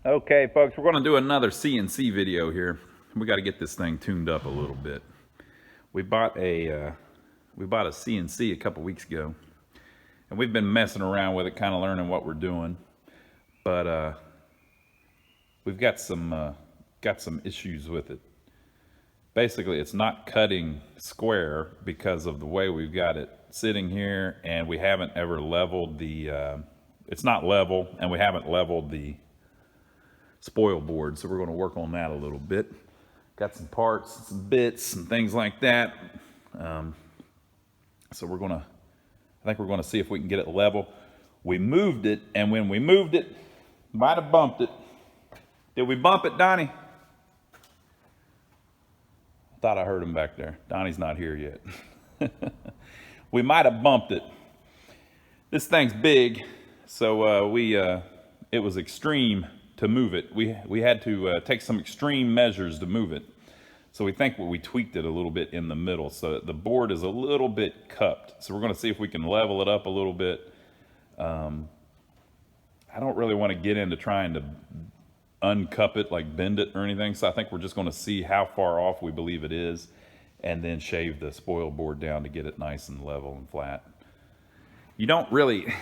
Okay, folks, we're going to do another CNC video here. We got to get this thing tuned up a little bit. We bought a CNC a couple weeks ago, and we've been messing around with it, kind of learning what we're doing. But we've got some issues with it. Basically, it's not cutting square because of the way we've got it sitting here, and we haven't ever leveled the. It's not level, and we haven't leveled the spoil board, so we're going to work on that a little bit. Got some parts, some bits, and things like that. So I think we're gonna see if we can get it level. We moved it, and when we moved it, might have bumped it. Did we bump it, Donnie? I thought I heard him back there. Donnie's not here yet. We might have bumped it. This thing's big, so it was extreme to move it. We had to take some extreme measures to move it. So we think we tweaked it a little bit in the middle, so the board is a little bit cupped. So we're going to see if we can level it up a little bit. I don't really want to get into trying to uncup it, like bend it or anything. So I think we're just going to see how far off we believe it is, and then shave the spoil board down to get it nice and level and flat. You don't really,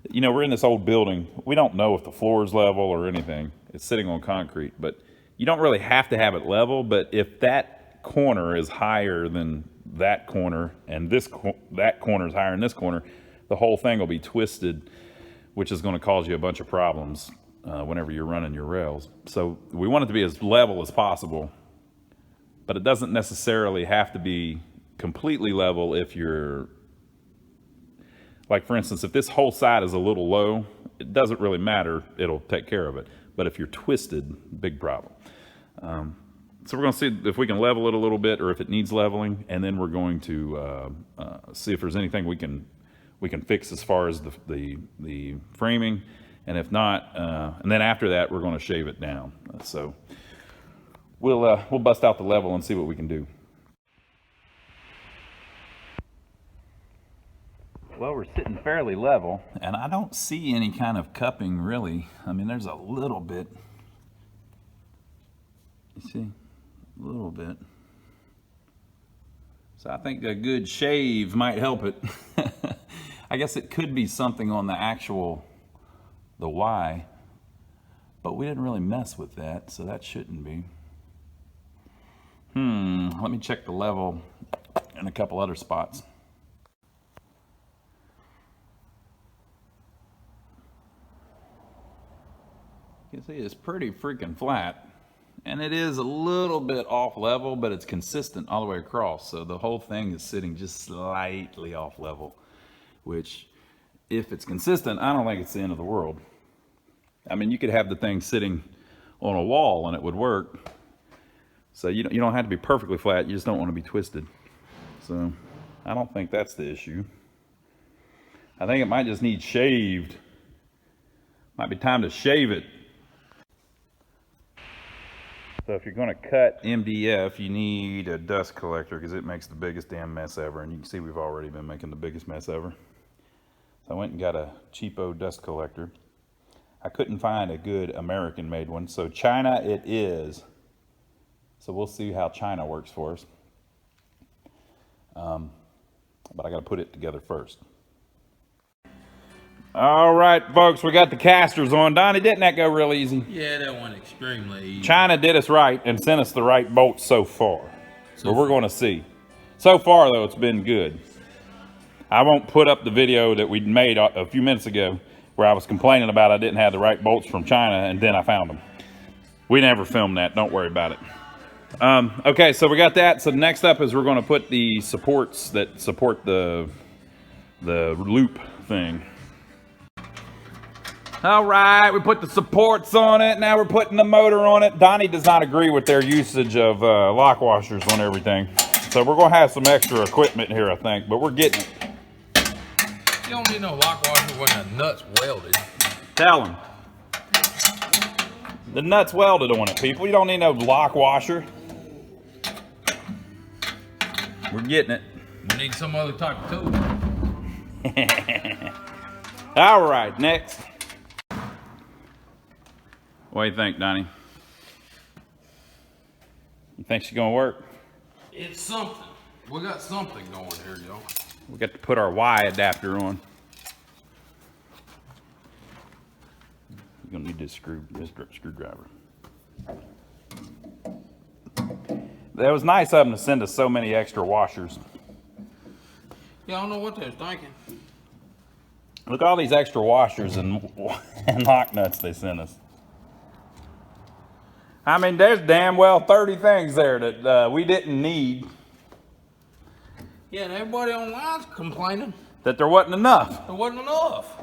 you know, we're in this old building. We don't know if the floor is level or anything. It's sitting on concrete, but you don't really have to have it level. But if that corner is higher than that corner, and that corner is higher than this corner, the whole thing will be twisted, which is going to cause you a bunch of problems whenever you're running your rails. So we want it to be as level as possible, but it doesn't necessarily have to be completely level. If you're, like, for instance, if this whole side is a little low, it doesn't really matter. It'll take care of it. But if you're twisted, big problem. So we're going to see if we can level it a little bit, or if it needs leveling, and then we're going to see if there's anything we can fix as far as the framing, and if not, and then after that we're going to shave it down. So we'll bust out the level and see what we can do. Well, we're sitting fairly level, and I don't see any kind of cupping really. I mean, there's a little bit. You see? A little bit. So I think a good shave might help it. I guess it could be something on the Y, but we didn't really mess with that, so that shouldn't be. Let me check the level in a couple other spots. You can see it's pretty freaking flat, and it is a little bit off level, but it's consistent all the way across. So the whole thing is sitting just slightly off level, which, if it's consistent, I don't think it's the end of the world. I mean, you could have the thing sitting on a wall and it would work. So you don't have to be perfectly flat, you just don't want to be twisted. So I don't think that's the issue. I think it might just need shaved. Might be time to shave it. So if you're going to cut MDF, you need a dust collector, because it makes the biggest damn mess ever. And you can see we've already been making the biggest mess ever. So I went and got a cheapo dust collector. I couldn't find a good American made one, so China it is. So we'll see how China works for us. But I got to put it together first. All right, folks, we got the casters on. Donnie, didn't that go real easy? Yeah, that went extremely easy. China did us right and sent us the right bolts so far. But we're going to see. So far, though, it's been good. I won't put up the video that we made a few minutes ago where I was complaining about I didn't have the right bolts from China, and then I found them. We never filmed that. Don't worry about it. Okay, so we got that. So next up is we're going to put the supports that support the loop thing. All right, we put the supports on it. Now we're putting the motor on it. Donnie does not agree with their usage of lock washers on everything. So we're going to have some extra equipment here, I think, but we're getting it. You don't need no lock washer when the nut's welded. Tell them. The nut's welded on it, people. You don't need no lock washer. We're getting it. We need some other type of tool. All right, next. What do you think, Donnie? You think she's gonna work? It's something. We got something going here, y'all. We got to put our Y adapter on. You're gonna need this screwdriver. That was nice of them to send us so many extra washers. Yeah, I don't know what they're thinking. Look at all these extra washers and lock nuts they sent us. I mean, there's damn well 30 things there that we didn't need. Yeah, and everybody online's complaining That there wasn't enough. there wasn't enough.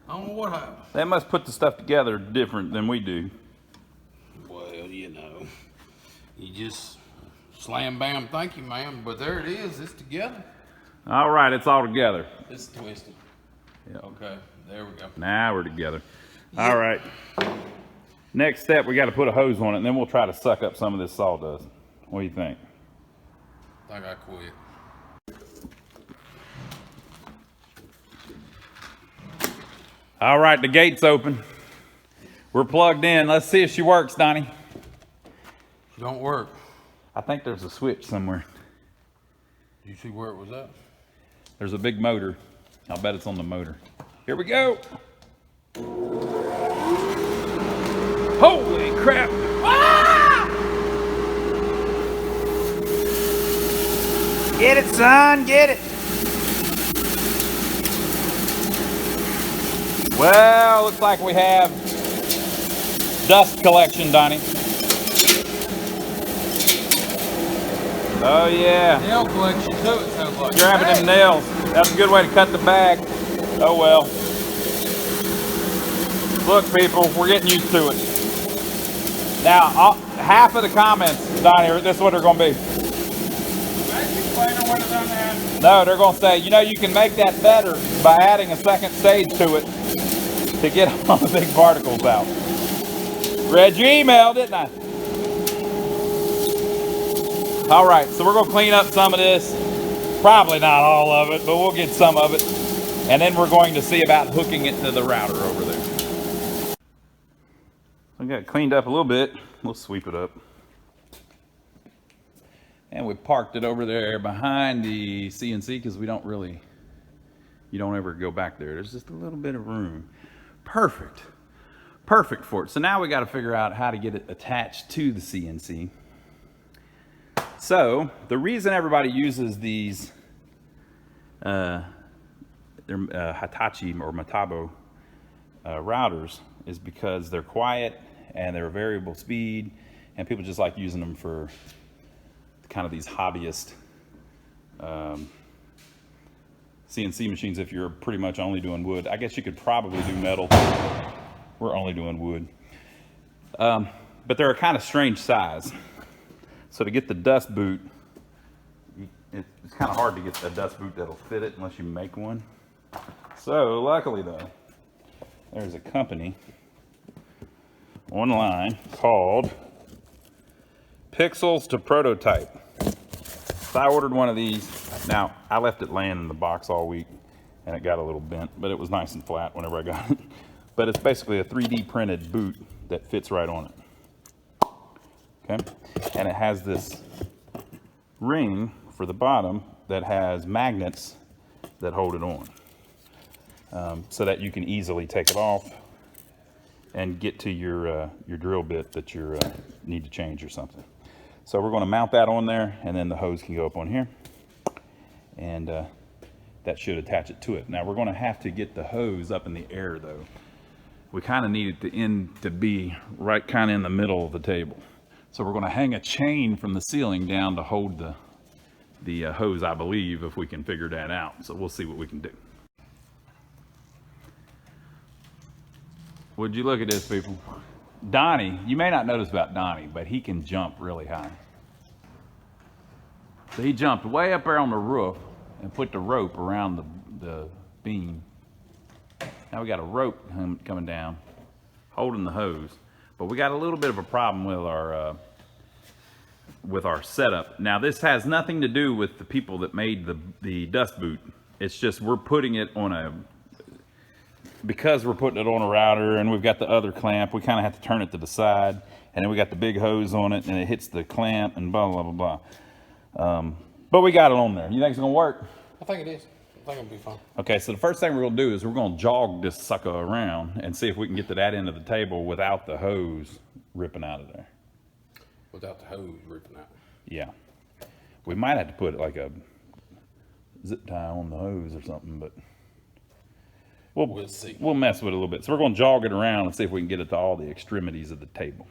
I don't know what happened. They must put the stuff together different than we do. Well, you know, you just slam bam, thank you, ma'am. But there it is. It's together. All right, it's all together. It's twisted. Yeah. Okay, there we go. Now we're together. All right. Next step, we got to put a hose on it, and then we'll try to suck up some of this sawdust. What do you think? I think I quit. All right, the gate's open. We're plugged in. Let's see if she works, Donnie. Don't work. I think there's a switch somewhere. You see where it was at? There's a big motor. I'll bet it's on the motor. Here we go. Holy crap. Ah! Get it, son, get it. Well, looks like we have dust collection, Donnie. Oh yeah. Nail collection too, it sounds like. Grabbing them nails. That's a good way to cut the bag. Oh well. Look, people, we're getting used to it. Now, half of the comments, Donnie, this is what they're going to be. No, they're going to say, you know, you can make that better by adding a second stage to it to get all the big particles out. Read your email, didn't I? All right, so we're going to clean up some of this. Probably not all of it, but we'll get some of it. And then we're going to see about hooking it to the router over there. We got it cleaned up a little bit. We'll sweep it up. And we parked it over there behind the CNC because you don't ever go back there. There's just a little bit of room. Perfect. Perfect for it. So now we got to figure out how to get it attached to the CNC. So the reason everybody uses these they're Hitachi or Metabo routers is because they're quiet and they're a variable speed, and people just like using them for kind of these hobbyist CNC machines. If you're pretty much only doing wood, I guess you could probably do metal. We're only doing wood, but they're a kind of strange size. So to get the dust boot, it's kind of hard to get a dust boot that'll fit it unless you make one. So luckily though, there's a company online called Pixels to Prototype. So I ordered one of these. Now, I left it laying in the box all week and it got a little bent, but it was nice and flat whenever I got it. But it's basically a 3D printed boot that fits right on it. Okay? And it has this ring for the bottom that has magnets that hold it on. So that you can easily take it off and get to your drill bit that you need to change or something. So we're going to mount that on there, and then the hose can go up on here, and that should attach it to it. Now we're going to have to get the hose up in the air though. We kind of need it to end to be right kind of in the middle of the table. So we're going to hang a chain from the ceiling down to hold the hose, I believe, if we can figure that out. So we'll see what we can do. Would you look at this, people? Donnie, you may not notice about Donnie, but he can jump really high. So he jumped way up there on the roof and put the rope around the beam. Now we got a rope coming down, holding the hose. But we got a little bit of a problem with our setup. Now this has nothing to do with the people that made the dust boot. It's just we're putting it on because we're putting it on a router and we've got the other clamp, we kind of have to turn it to the side, and then we got the big hose on it and it hits the clamp and blah, blah, blah, blah. But we got it on there. You think it's gonna work? I think it is. I think it'll be fine. Okay, so the first thing we're gonna do is we're gonna jog this sucker around and see if we can get to that end of the table without the hose ripping out of there. Without the hose ripping out. Yeah. We might have to put like a zip tie on the hose or something, but we'll see. We'll mess with it a little bit. So we're gonna jog it around and see if we can get it to all the extremities of the table.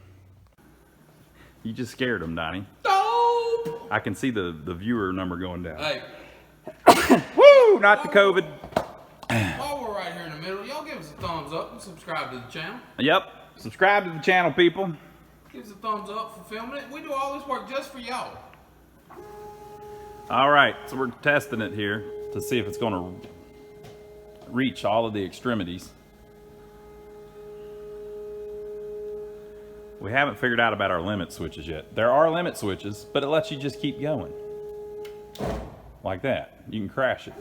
You just scared them, Donnie. Oh! I can see the viewer number going down. Hey. Woo! Not the COVID. While we're right here in the middle, y'all give us a thumbs up and subscribe to the channel. Yep. Subscribe to the channel, people. Give us a thumbs up for filming it. We do all this work just for y'all. All right, so we're testing it here to see if it's going to reach all of the extremities. We haven't figured out about our limit switches yet. There are limit switches, but it lets you just keep going. Like that. You can crash it.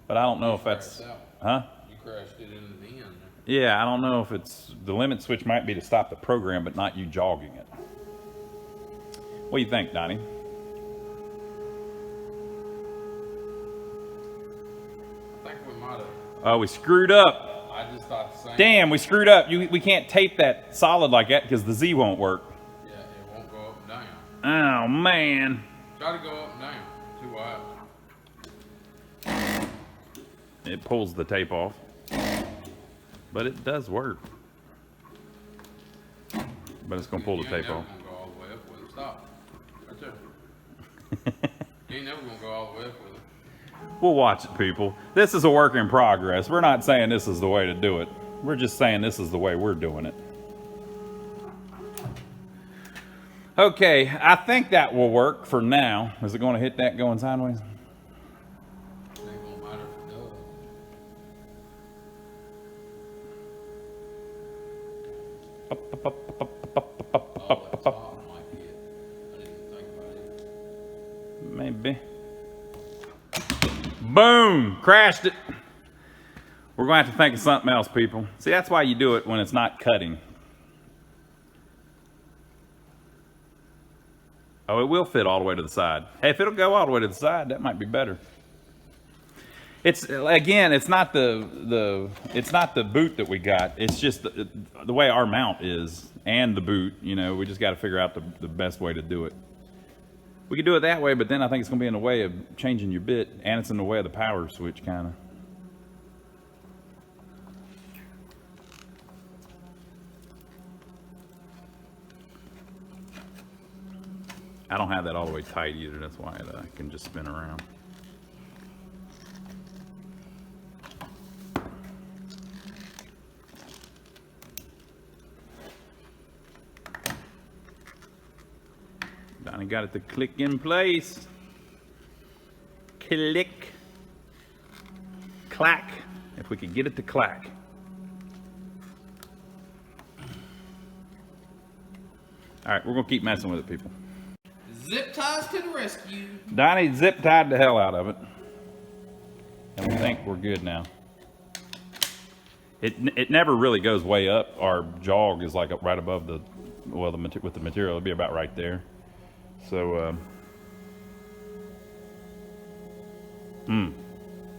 But I don't know if that's... Huh? You crashed it into the end. Yeah, I don't know if it's... The limit switch might be to stop the program, but not you jogging it. What do you think, Donnie? I think we might have. Oh, we screwed up. I just thought the same. Damn, we screwed up. We can't tape that solid like that because the Z won't work. Yeah, it won't go up and down. Oh, man. Try to go up and down. Too wide. It pulls the tape off. But it does work. But it's going to pull the tape off. You ain't never going to go all the way up with it. Stop. Right there. You ain't never going to go all the way up with it. We'll watch it, people. This is a work in progress. We're not saying this is the way to do it. We're just saying this is the way we're doing it. Okay, I think that will work for now. Is it going to hit that going sideways? It ain't going to matter if it does. Oh, that's hot. Might be it. I didn't even think about it. Maybe. Boom! Crashed it. We're going to have to think of something else, people. See, that's why you do it when it's not cutting. Oh, it will fit all the way to the side. Hey, if it'll go all the way to the side, that might be better. It's again, it's not the boot that we got. It's just the way our mount is and the boot. You know, we just got to figure out the best way to do it. We could do it that way, but then I think it's going to be in the way of changing your bit, and it's in the way of the power switch, kind of. I don't have that all the way tight either. That's why it can just spin around. Donnie got it to click in place. Click. Clack. If we could get it to clack. All right, we're going to keep messing with it, people. Zip ties to the rescue. Donnie zip tied the hell out of it. And we think we're good now. It never really goes way up. Our jog is like right above the, well, with the material, it'll be about right there. So,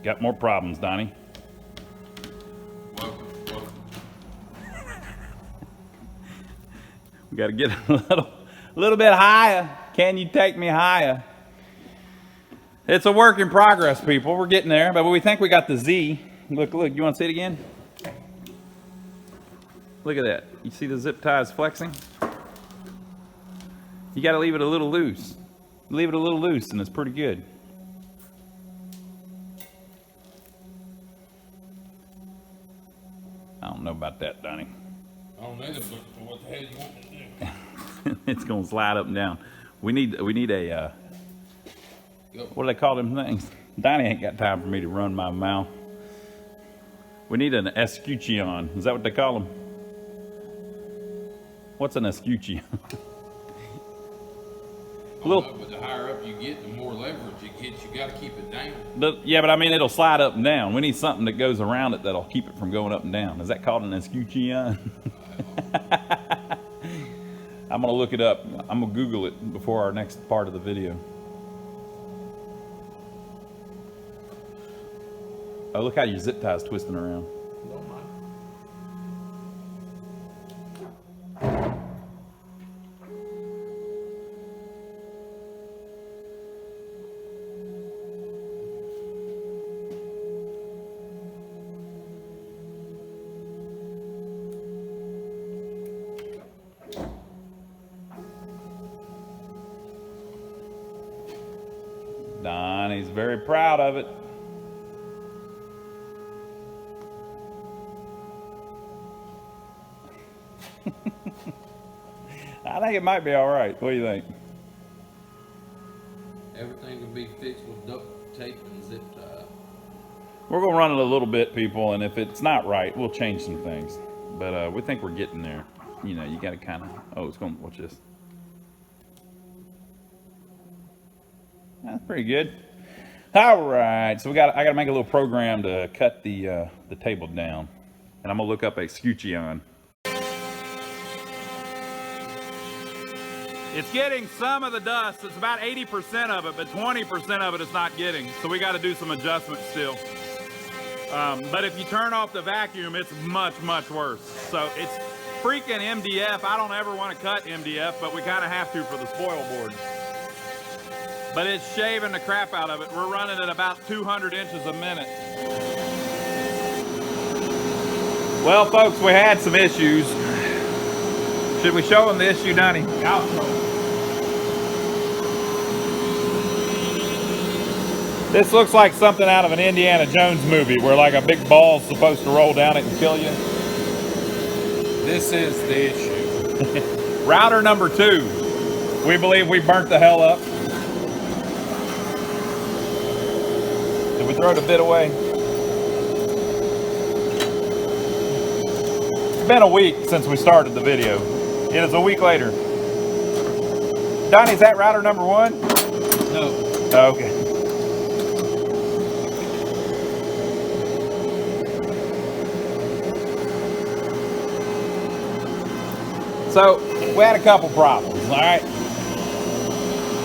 got more problems, Donnie. Welcome. We got to get a little bit higher. Can you take me higher? It's a work in progress, people. We're getting there, but we think we got the Z. Look, you want to see it again? Look at that. You see the zip ties flexing? You got to leave it a little loose. Leave it a little loose and it's pretty good. I don't know about that, Donnie. I don't either, but what the hell you want me to do? It's going to slide up and down. We need a, what do they call them things? Donnie ain't got time for me to run my mouth. We need an escutcheon. Is that what they call them? What's an escutcheon? little. But the higher up you get, the more leverage it gets. You got to keep it down. Yeah, but I mean, it'll slide up and down. We need something that goes around it that'll keep it from going up and down. Is that called an escutcheon? I'm gonna look it up. I'm gonna Google it before our next part of the video. Oh, look how your zip tie's twisting around. Don't mind. Donnie's very proud of it. I think it might be all right. What do you think? Everything can be fixed with duct tape and zip tie. We're gonna run it a little bit, people, and if it's not right, we'll change some things. But we think we're getting there. You know, you gotta kind of. Oh, it's gonna watch this. That's pretty good. All right, so I gotta make a little program to cut the table down, and I'm gonna look up escutcheon. It's getting some of the dust. It's about 80% of it, but 20% of it is not getting. So we got to do some adjustments still. But if you turn off the vacuum, it's much, much worse. So it's freaking MDF. I don't ever want to cut MDF, but we kind of have to for the spoil board. But it's shaving the crap out of it. We're running at about 200 inches a minute. Well, folks, we had some issues. Should we show them the issue, Donnie? Outro. This looks like something out of an Indiana Jones movie where like a big ball's supposed to roll down it and kill you. This is the issue. Router number 2. We believe we burnt the hell up. Did we throw the bit away? It's been a week since we started the video. It is a week later. Donnie, is that router number 1? No. Oh, okay. So we had a couple problems, all right?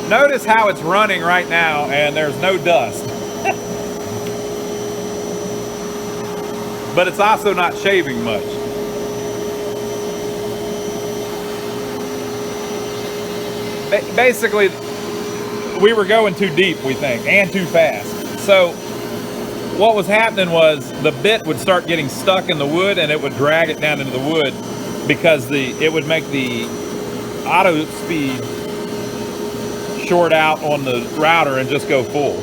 Notice how it's running right now and there's no dust. But it's also not shaving much. Basically, we were going too deep, we think, and too fast. So what was happening was the bit would start getting stuck in the wood and it would drag it down into the wood because it would make the auto speed short out on the router and just go full.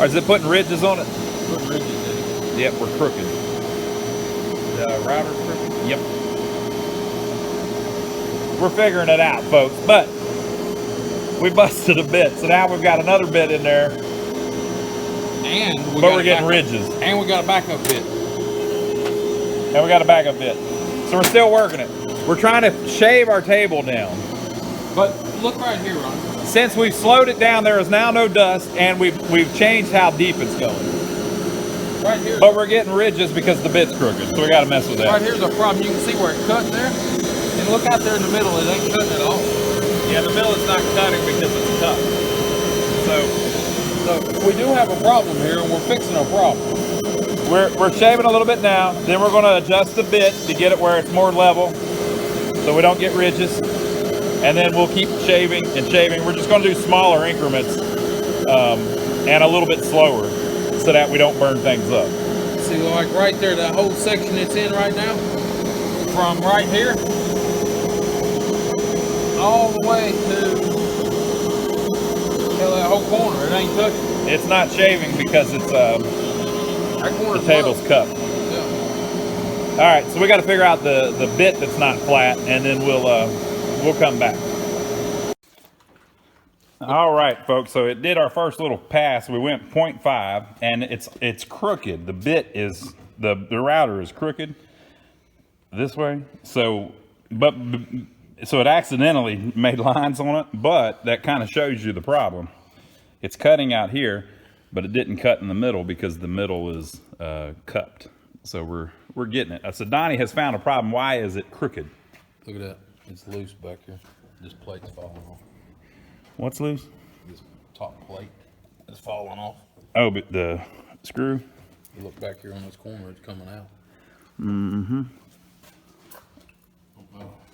Or is it putting ridges on it? Put ridges in it. Yep, we're crooked. The router's crooked? Yep. We're figuring it out, folks, but we busted a bit, so now we've got another bit in there. And we're getting ridges. And we got a backup bit. And we got a backup bit. So we're still working it. We're trying to shave our table down. But look right here, Ron. Since we've slowed it down, there is now no dust, and we've changed how deep it's going. Right here. But we're getting ridges because the bit's crooked, so we got to mess with that. Right here's a problem. You can see where it cut there. And look out there in the middle. It ain't cutting at all. Yeah, the middle is not cutting because it's tough. So we do have a problem here, and we're fixing our problem. We're shaving a little bit now. Then we're going to adjust the bit to get it where it's more level, so we don't get ridges. And then we'll keep shaving and shaving. We're just going to do smaller increments and a little bit slower so that we don't burn things up. See, like right there, that whole section it's in right now, from right here all the way to that whole corner, it ain't touching. It's not shaving because it's that corner's the table's low. cupped. Yeah. All right, so we got to figure out the bit that's not flat, and then we'll come back. All right, folks. So it did our first little pass. We went 0.5, and it's crooked. The bit is the router is crooked this way. So, but So it accidentally made lines on it, but that kind of shows you the problem. It's cutting out here, but it didn't cut in the middle because the middle is cupped. So we're getting it. So Donnie has found a problem. Why is it crooked? Look at that. It's loose back here. This plate's falling off. What's loose? This top plate is falling off. Oh, but the screw? You look back here on this corner, it's coming out. Mm-hmm.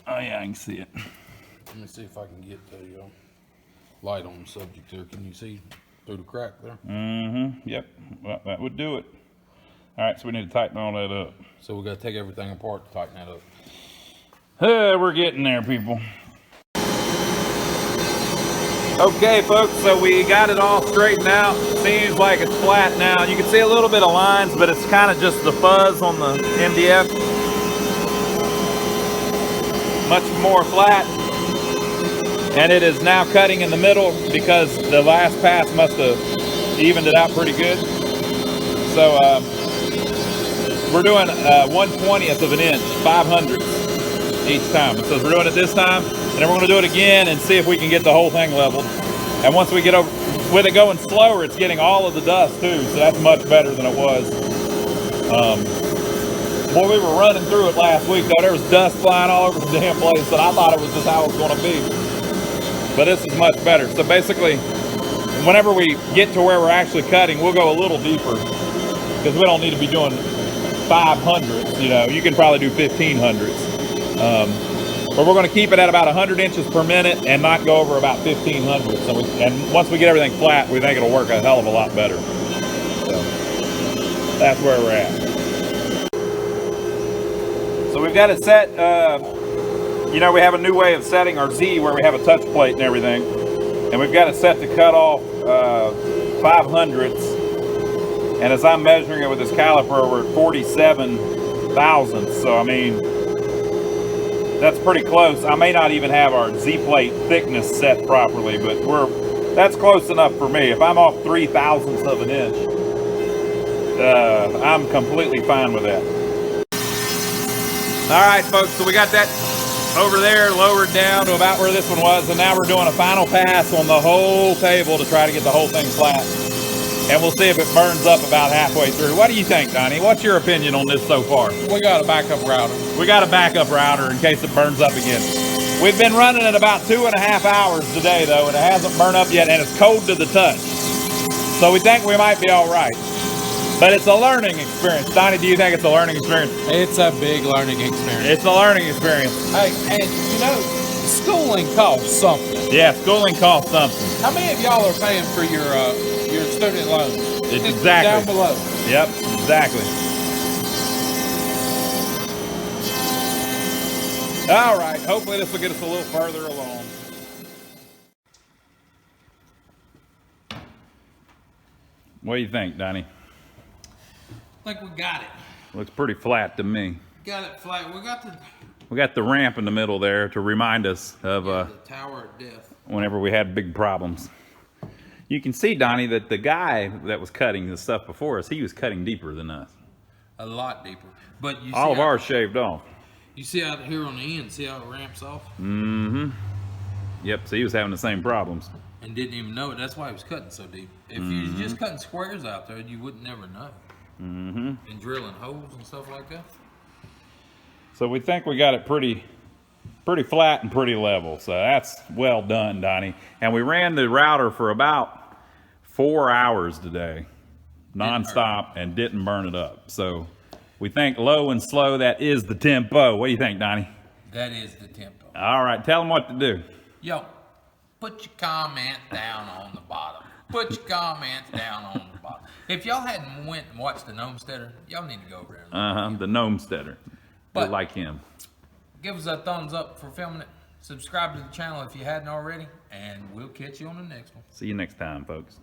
Oh yeah, I can see it. Let me see if I can get the light on the subject there. Can you see through the crack there? Mm-hmm. Yep. Well, that would do it. All right, so we need to tighten all that up. So we got to take everything apart to tighten that up. We're getting there, people. Okay, folks, so we got it all straightened out. Seems like it's flat now. You can see a little bit of lines, but it's kind of just the fuzz on the MDF. Much more flat. And it is now cutting in the middle because the last pass must have evened it out pretty good. So we're doing 1/20th of an inch, 500ths each time. So we're doing it this time, and then we're going to do it again and see if we can get the whole thing leveled. And once we get over, with it going slower, it's getting all of the dust too, so that's much better than it was. Boy, we were running through it last week though. There was dust flying all over the damn place, and I thought it was just how it was going to be. But this is much better. So basically, whenever we get to where we're actually cutting, we'll go a little deeper because we don't need to be doing 500s. You know, you can probably do 1500s. But we're going to keep it at about 100 inches per minute and not go over about 1500. So and once we get everything flat, we think it'll work a hell of a lot better. So that's where we're at. So we've got it set. You know, we have a new way of setting our Z where we have a touch plate and everything. And we've got it set to cut off 500ths. And as I'm measuring it with this caliper, we're at 47 thousandths. So, I mean, that's pretty close. I may not even have our Z-plate thickness set properly, but that's close enough for me. If I'm off 3 thousandths of an inch, I'm completely fine with that. All right, folks, so we got that over there lowered down to about where this one was, and now we're doing a final pass on the whole table to try to get the whole thing flat. And we'll see if it burns up about halfway through. What do you think, Donnie? What's your opinion on this so far? We got a backup router. We got a backup router in case it burns up again. We've been running it about 2.5 hours today, though, and it hasn't burned up yet, and it's cold to the touch. So we think we might be all right. But it's a learning experience. Donnie, do you think it's a learning experience? It's a big learning experience. It's a learning experience. Hey, and you know, schooling costs something. Yeah, schooling costs something. How many of y'all are paying for your student loans? It's exactly. Down below. Yep, exactly. All right, hopefully this will get us a little further along. What do you think, Donnie? I think we got it. Looks pretty flat to me. Got it flat. We got the ramp in the middle there to remind us of the Tower of Death. Whenever we had big problems. You can see, Donnie, that the guy that was cutting the stuff before us, he was cutting deeper than us. A lot deeper. But you see all of ours shaved off. You see out here on the end, see how it ramps off? Mm-hmm. Yep, so he was having the same problems. And didn't even know it. That's why he was cutting so deep. If you was just cutting squares out there, you wouldn't never know. And drilling holes and stuff like that. So we think we got it pretty flat and pretty level. So that's well done, Donnie. And we ran the router for about 4 hours today, nonstop, and didn't burn it up. So we think low and slow, that is the tempo. What do you think, Donnie? That is the tempo. All right, tell them what to do. Yo, put your comment down on the bottom. Put your comments down on the bottom. If y'all hadn't went and watched the Gnomesteader, y'all need to go over there. The Gnomesteader. But like him. Give us a thumbs up for filming it. Subscribe to the channel if you hadn't already, and we'll catch you on the next one. See you next time, folks.